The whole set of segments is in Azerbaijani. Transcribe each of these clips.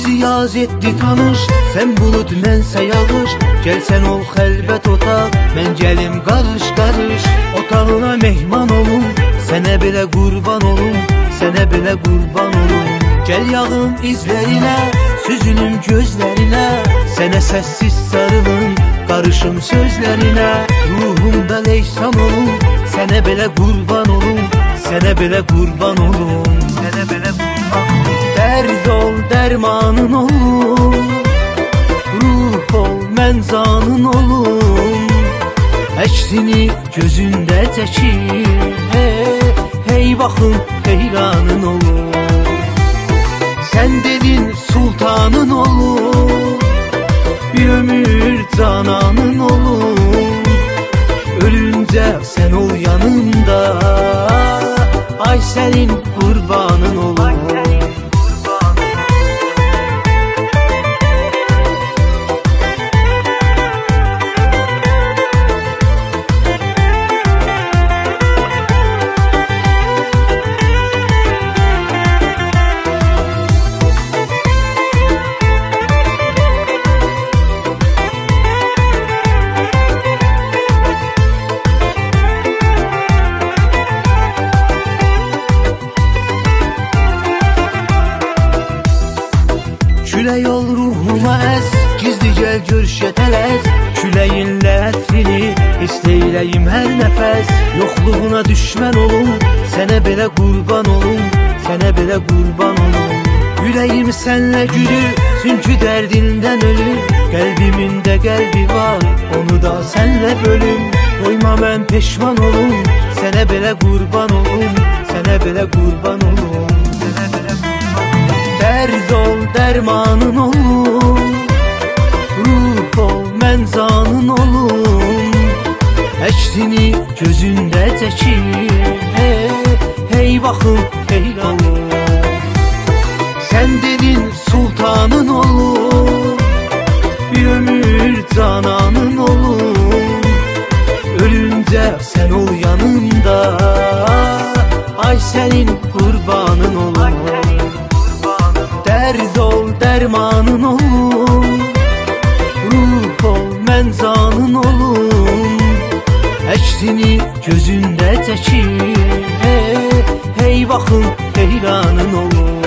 Bizi yaz etdi tanış, sen bulut mənsə yağış. Gəl sən ol xəlbət otaq, mən gəlim qarış qarış. Otağına mehman olum, sənə belə qurban olum, sənə belə qurban olum. Gəl yağım izlərinə, süzülüm gözlərinə, sənə səssiz sarılım, qarışım sözlərinə. Ruhumda leysan olum, sənə belə qurban olum, sənə belə qurban olum, sənə belə qurban olum. Dərd ol, dərmanın olum, ruh ol, mən zanın olum. Əksini gözündə çəkir, hey baxım, heyranın olum. Sən dedin sultanın olum, bir ömür cananın olum. Ölüncə sən ol yanımda, ay sənin qurbanın olum. Külək ol ruhuma əz, gizli gəl gör şətələz. Küləyinlə ətrini istəyləyim hər nəfəs. Yoxluğuna düşmən olum, sənə belə qurban olum, sənə belə qurban olum. Ürəyim sənlə gülür, çünki dərdindən ölür. Qəlbimində qəlbi var, onu da sənlə bölüm. Doyma mən peşman olum, sənə belə qurban olum, sənə belə qurban olum. Dərd ol, dərmanın olum, ruh ol, mən zanın olum. Əksini gözündə çəkir, hey baxım, heyran olum. Sən dedin sultanın olum, bir ömür cananın olum. Ölüncə sən ol yanımda, ay sənin qurbanın olum. Dərd ol, dərmanın olum, ruh ol, mən zanın olum. Əksini gözündə çəkir, hey baxım, heyranın olum.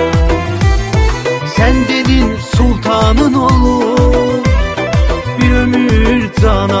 Sən dedin sultanın olum, bir ömür canan